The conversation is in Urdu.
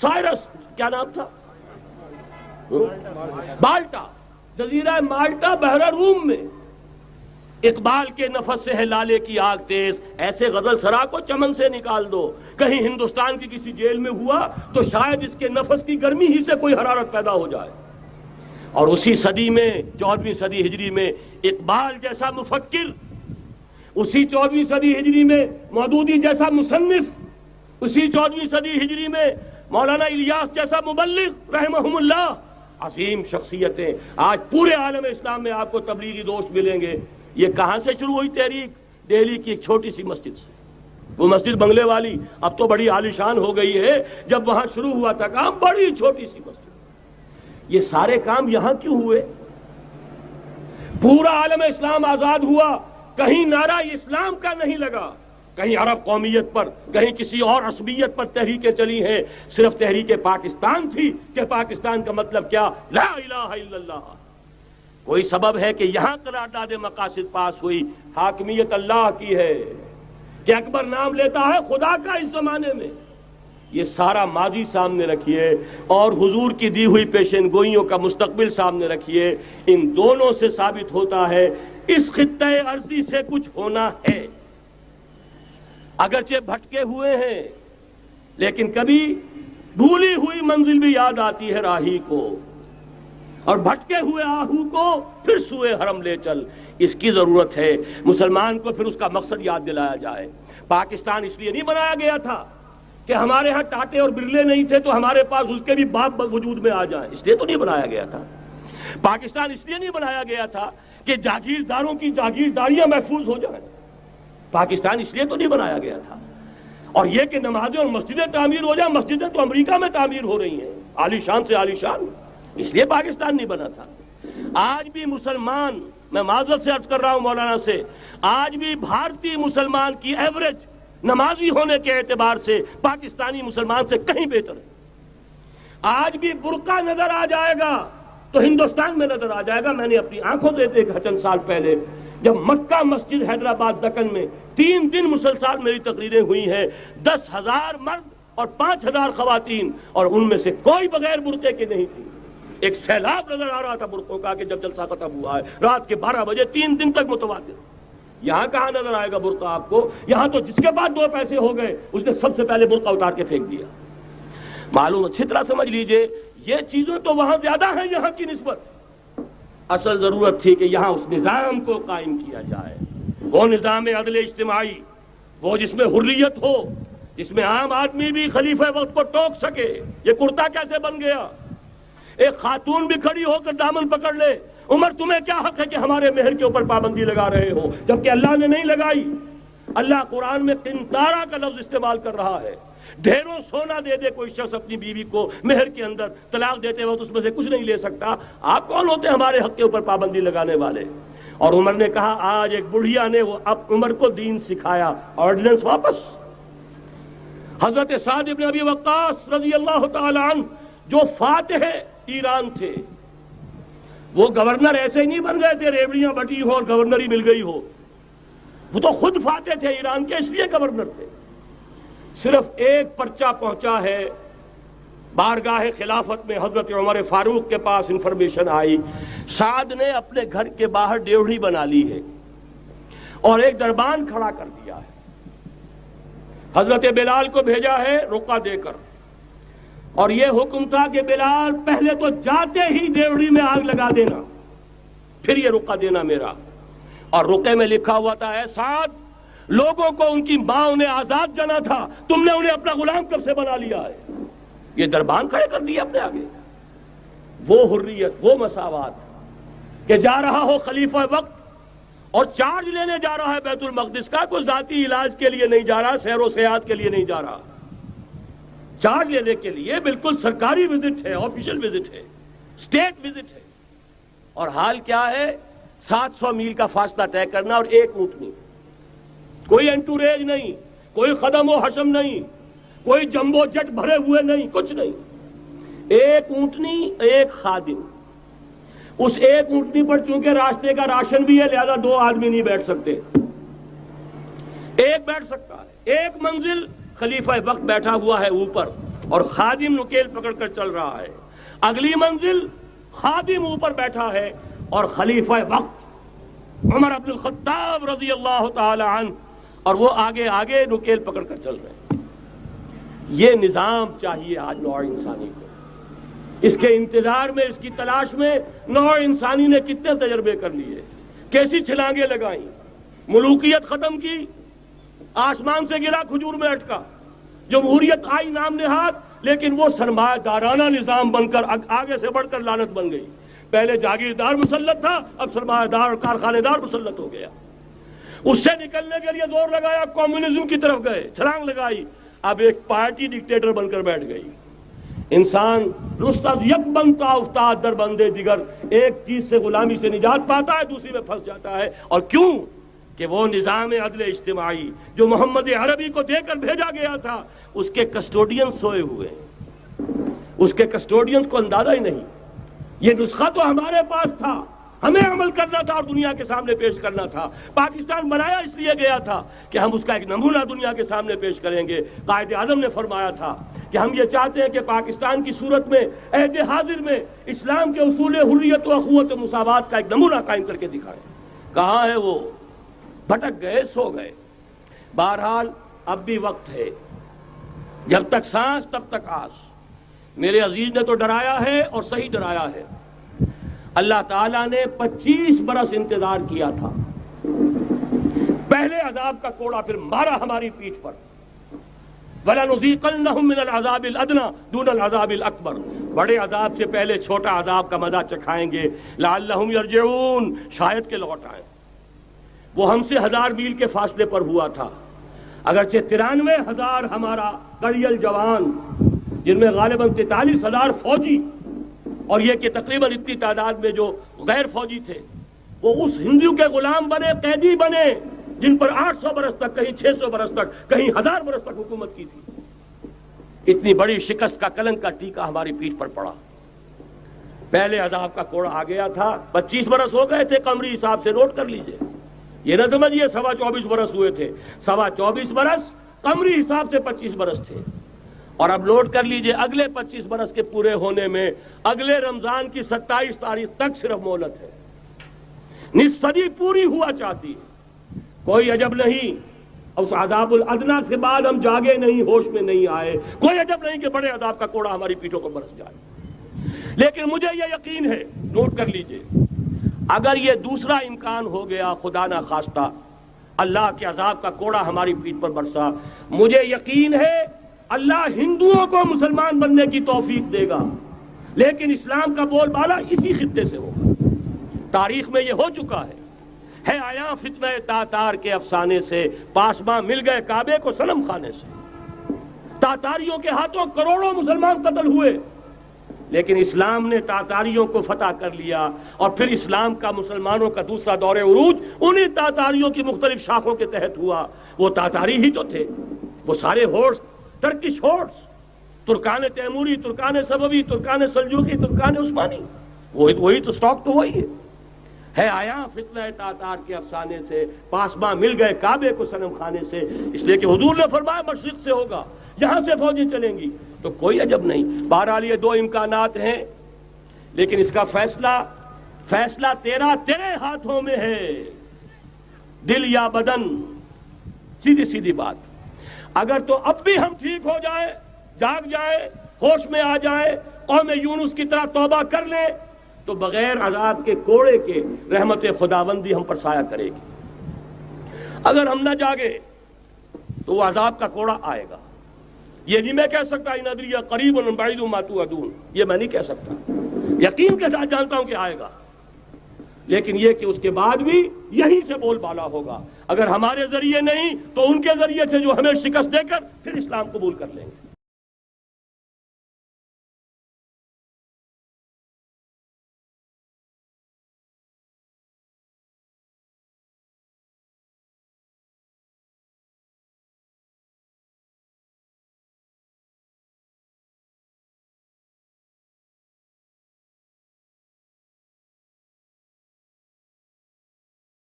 سائرس کیا نام تھا؟ مالٹا، جزیرہ مالٹا بحر روم میں. اقبال کے نفس سے ہے لالے کی آگ تیز، ایسے غزل سرا کو چمن سے نکال دو. کہیں ہندوستان کی کسی جیل میں ہوا تو شاید اس کے نفس کی گرمی ہی سے کوئی حرارت پیدا ہو جائے. اور اسی صدی میں 14ویں صدی ہجری میں اقبال جیسا مفکر، اسی 14ویں صدی ہجری میں مودودی جیسا مصنف، اسی 14ویں صدی ہجری میں مولانا الیاس جیسا مبلغ رحمہم اللہ، عظیم شخصیتیں آج پورے عالم اسلام میں آپ کو تبلیغی دوست ملیں گے. یہ کہاں سے شروع ہوئی تحریک؟ دہلی کی ایک چھوٹی سی مسجد سے. وہ مسجد بنگلے والی اب تو بڑی عالیشان ہو گئی ہے، جب وہاں شروع ہوا تھا کام بڑی چھوٹی سی مسجد. یہ سارے کام یہاں کیوں ہوئے؟ پورا عالم اسلام آزاد ہوا، کہیں نعرہ اسلام کا نہیں لگا، کہیں عرب قومیت پر، کہیں کسی اور عصبیت پر تحریکیں چلی ہیں. صرف تحریک پاکستان تھی کہ پاکستان کا مطلب کیا؟ لا الہ الا اللہ. کوئی سبب ہے کہ یہاں قرارداد مقاصد پاس ہوئی، حاکمیت اللہ کی ہے، کہ اکبر نام لیتا ہے خدا کا اس زمانے میں. یہ سارا ماضی سامنے رکھیے اور حضور کی دی ہوئی پیشن گوئیوں کا مستقبل سامنے رکھیے. ان دونوں سے ثابت ہوتا ہے اس خطہ ارضی سے کچھ ہونا ہے. اگرچہ بھٹکے ہوئے ہیں لیکن کبھی بھولی ہوئی منزل بھی یاد آتی ہے راہی کو، اور بھٹکے ہوئے آہو کو پھر سوئے حرم لے چل. اس کی ضرورت ہے مسلمان کو پھر اس کا مقصد یاد دلایا جائے. پاکستان اس لیے نہیں بنایا گیا تھا کہ ہمارے ہاں ٹاٹے اور برلے نہیں تھے تو ہمارے پاس اس کے بھی باپ وجود میں آ جائیں، اس لیے تو نہیں بنایا گیا تھا. پاکستان اس لیے نہیں بنایا گیا تھا کہ جاگیرداروں کی جاگیرداریاں محفوظ ہو جائیں. پاکستان اس لیے تو نہیں بنایا گیا تھا. اور یہ کہ نمازیں اور مسجدیں تعمیر ہو جائیں، مسجدیں تو امریکہ میں تعمیر ہو رہی ہیں عالی شان سے عالی شان، اس لیے پاکستان نہیں بنا تھا. آج بھی مسلمان، میں معذرت سے عرض کر رہا ہوں مولانا سے، آج بھی بھارتی مسلمان کی ایوریج نمازی ہونے کے اعتبار سے پاکستانی مسلمان سے کہیں بہتر ہے. آج بھی برقع نظر آ جائے گا تو ہندوستان میں نظر آ جائے گا. میں نے اپنی آنکھوں سے دیکھا چند سال پہلے جب مکہ مسجد حیدرآباد دکن میں 3 دن مسلسل میری تقریریں ہوئی ہیں، 10,000 مرد اور 5,000 خواتین، اور ان میں سے کوئی بغیر برقعے کے نہیں تھی. ایک سیلاب نظر آ رہا تھا برقعوں کا کہ جب جلسہ ختم ہوا ہے رات کے 12 بجے 3 دن تک متواتر. یہاں کہاں نظر آئے گا برقع آپ کو؟ یہاں تو جس کے بعد 2 پیسے ہو گئے اس نے سب سے پہلے برقع اتار کے پھینک دیا. معلوم اچھی طرح سمجھ لیجئے یہ چیزیں تو وہاں زیادہ ہیں یہاں کی نسبت. اصل ضرورت تھی کہ یہاں اس نظام کو قائم کیا جائے، وہ نظام عدل اجتماعی، وہ جس میں حریت ہو، جس میں عام آدمی بھی خلیفہ وقت کو ٹوک سکے. یہ کرتا کیسے بن گیا؟ ایک خاتون بھی کھڑی ہو کر دامن پکڑ لے، عمر تمہیں کیا حق ہے کہ ہمارے مہر کے اوپر پابندی لگا رہے ہو، جبکہ اللہ نے نہیں لگائی. اللہ قرآن میں قنطارہ کا لفظ استعمال کر رہا ہے. ڈھیروں سونا دے دے کوئی شخص اپنی بیوی کو مہر کے اندر، طلاق دیتے وقت اس میں سے کچھ نہیں لے سکتا. آپ کون ہوتے ہیں ہمارے حق کے اوپر پابندی لگانے والے؟ اور عمر نے کہا آج ایک بڑھیا نے وہ اب عمر کو دین سکھایا، آرڈیننس واپس. حضرت سعد ابن ابی وقاص رضی اللہ تعالی عنہ جو فاتح ایران تھے، وہ گورنر ایسے ہی نہیں بن گئے تھے ریوڑیاں بٹی ہو اور گورنر ہی مل گئی ہو. وہ تو خود فاتح تھے ایران کے، اس لیے گورنر تھے. صرف ایک پرچہ پہنچا ہے بارگاہ خلافت میں، حضرت عمر فاروق کے پاس انفارمیشن آئی سعد نے اپنے گھر کے باہر ڈیوڑی بنا لی ہے اور ایک دربان کھڑا کر دیا ہے. حضرت بلال کو بھیجا ہے رقعہ دے کر، اور یہ حکم تھا کہ بلال پہلے تو جاتے ہی ڈیوڑی میں آگ لگا دینا، پھر یہ رقعہ دینا میرا. اور رقعے میں لکھا ہوا تھا اے سعد، لوگوں کو ان کی ماں نے آزاد جانا تھا، تم نے انہیں اپنا غلام کب سے بنا لیا ہے. یہ دربان کھڑے کر دیا اپنے آگے. وہ حریت، وہ مساوات کہ جا رہا ہو خلیفہ وقت اور چارج لینے جا رہا ہے بیت المقدس کا، کوئی ذاتی علاج کے لیے نہیں جا رہا، سیر و سیاحت کے لیے نہیں جا رہا، چارج لینے کے لیے بالکل سرکاری وزٹ ہے، آفیشل وزٹ ہے، اسٹیٹ وزٹ ہے. اور حال کیا ہے؟ 700 میل کا فاصلہ طے کرنا اور ایک اونٹنی، کوئی انٹوریج نہیں، کوئی قدم و حشم نہیں، کوئی جمبو جٹ بھرے ہوئے نہیں، کچھ نہیں. ایک اونٹنی، ایک خادم. اس ایک اونٹنی پر چونکہ راستے کا راشن بھی ہے لہذا 2 آدمی نہیں بیٹھ سکتے، ایک بیٹھ سکتا ہے. ایک منزل، خلیفہ وقت بیٹھا ہوا ہے اوپر، اور خادم نکیل پکڑ کر چل رہا ہے. اگلی منزل خادم اوپر بیٹھا ہے اور خلیفہ وقت عمر بن الخطاب رضی اللہ تعالی عنہ اور وہ آگے آگے نکیل پکڑ کر چل رہے ہیں. یہ نظام چاہیے آج نوع انسانی کو. اس کے انتظار میں، اس کی تلاش میں نوع انسانی نے کتنے تجربے کر لیے، کیسی چھلانگیں لگائیں، ملوکیت ختم کی، آسمان سے گرا کھجور میں اٹکا، جمہوریت آئی نام نہاد، لیکن وہ سرمایہ دارانہ نظام بن کر آگے سے بڑھ کر لعنت بن گئی. پہلے جاگیردار مسلط تھا، اب سرمایہ دار اور کارخانے دار مسلط ہو گیا. اس سے نکلنے کے لیے زور لگایا، کمیونزم کی طرف گئے، چھلانگ لگائی، اب ایک پارٹی ڈکٹیٹر بن کر بیٹھ گئی. انسان رست از یک بنتا افتاد در بندے دیگر، ایک چیز سے غلامی سے نجات پاتا ہے، دوسری میں پھنس جاتا ہے. اور کیوں؟ کہ وہ نظام عدل اجتماعی جو محمد عربی کو دے کر بھیجا گیا تھا، اس کے کسٹوڈین سوئے ہوئے ہیں. اس کے کسٹوڈینز کو اندازہ ہی نہیں. یہ نسخہ تو ہمارے پاس تھا، ہمیں عمل کرنا تھا اور دنیا کے سامنے پیش کرنا تھا. پاکستان بنایا اس لیے گیا تھا کہ ہم اس کا ایک نمونہ دنیا کے سامنے پیش کریں گے. قائد اعظم نے فرمایا تھا کہ ہم یہ چاہتے ہیں کہ پاکستان کی صورت میں عہد حاضر میں اسلام کے اصول حریت و اخوت و مساوات کا ایک نمونہ قائم کر کے دکھائیں. کہاں ہے وہ؟ بھٹک گئے، سو گئے. بہرحال اب بھی وقت ہے، جب تک سانس تب تک آس. میرے عزیز نے تو ڈرایا ہے اور صحیح ڈرایا ہے. اللہ تعالیٰ نے 25 برس انتظار کیا تھا. پہلے عذاب کا کوڑا پھر مارا ہماری پیٹھ پر. وَلَنُذِيقَنَّهُم مِّنَ الْعَذَابِ الْأَدْنَىٰ دُونَ الْعَذَابِ الْأَكْبَرِ، بڑے عذاب سے پہلے چھوٹا عذاب کا مزہ چکھائیں گے. لَعَلَّهُمْ يَرْجِعُونَ، شاید کہ لوٹ آئیں. وہ ہم سے 1000 میل کے فاصلے پر ہوا تھا، اگرچہ 93,000 ہمارا قریل جوان، جن میں غالباً 43,000 فوجی، اور یہ کہ تقریباً اتنی تعداد میں جو غیر فوجی تھے، وہ اس ہندو کے غلام بنے، قیدی بنے، جن پر 800 برس تک، کہیں 600 برس تک، کہیں 1000 برس تک حکومت کی تھی. اتنی بڑی شکست کا کلنک کا ٹیکا ہماری پیٹھ پر پڑا. پہلے عذاب کا کوڑا آ گیا تھا. 25 برس ہو گئے تھے قمری حساب سے، نوٹ کر لیجئے. یہ نہ سمجھیے 24.25 برس ہوئے تھے، 24.25 برس قمری حساب سے 25 برس تھے. اور اب نوٹ کر لیجئے اگلے 25 برس کے پورے ہونے میں اگلے رمضان کی 27 تاریخ تک صرف مہلت ہے. نصف صدی پوری ہوا چاہتی ہے. کوئی عجب نہیں اس عذاب الادنیٰ کے بعد ہم جاگے نہیں، ہوش میں نہیں آئے. کوئی عجب نہیں کہ بڑے عذاب کا کوڑا ہماری پیٹھوں پر برس جائے. لیکن مجھے یہ یقین ہے، نوٹ کر لیجئے، اگر یہ دوسرا امکان ہو گیا، خدا نہ خواستہ اللہ کے عذاب کا کوڑا ہماری پیٹھ پر برسا، مجھے یقین ہے اللہ ہندوؤں کو مسلمان بننے کی توفیق دے گا. لیکن اسلام کا بول بالا اسی خطے سے ہوگا. تاریخ میں یہ ہو چکا ہے آیا فتنہ تاتار کے افسانے سے، پاسباں مل گئے کعبے کو صنم خانے سے. تاتاریوں کے ہاتھوں کروڑوں مسلمان قتل ہوئے، لیکن اسلام نے تاتاریوں کو فتح کر لیا. اور پھر اسلام کا مسلمانوں کا دوسرا دور عروج انہی تاتاریوں کی مختلف شاخوں کے تحت ہوا. وہ تاتاری ہی تو تھے، وہ سارے ہورس، ٹرکش ہورس، ترکان تیموری، ترکان صفوی، ترکان سلجوقی، ترکان عثمانی، وہی تو سٹاک تو وہی ہے آیا فتنہ تاتار کے افسانے سے، پاسباں مل گئے کعبے کو صنم خانے سے. اس لیے کہ حضور نے فرمایا مشرق سے ہوگا، یہاں سے فوجیں چلیں گی، تو کوئی عجب نہیں. بہرحال یہ 2 امکانات ہیں، لیکن اس کا فیصلہ تیرے ہاتھوں میں ہے، دل یا بدن. سیدھی بات. اگر تو اب بھی ہم ٹھیک ہو جائیں، جاگ جائیں، ہوش میں آ جائیں، قوم یونس کی طرح توبہ کر لیں، تو بغیر عذاب کے کوڑے کے رحمت خداوندی ہم پر سایہ کرے گی. اگر ہم نہ جاگے تو وہ عذاب کا کوڑا آئے گا. یہ نہیں میں کہہ سکتا ان ادری قریب بعید ما توعدون، یہ میں نہیں کہہ سکتا، یقین کے ساتھ جانتا ہوں کہ آئے گا. لیکن یہ کہ اس کے بعد بھی یہیں سے بول بالا ہوگا. اگر ہمارے ذریعے نہیں تو ان کے ذریعے سے جو ہمیں شکست دے کر پھر اسلام قبول کر لیں گے.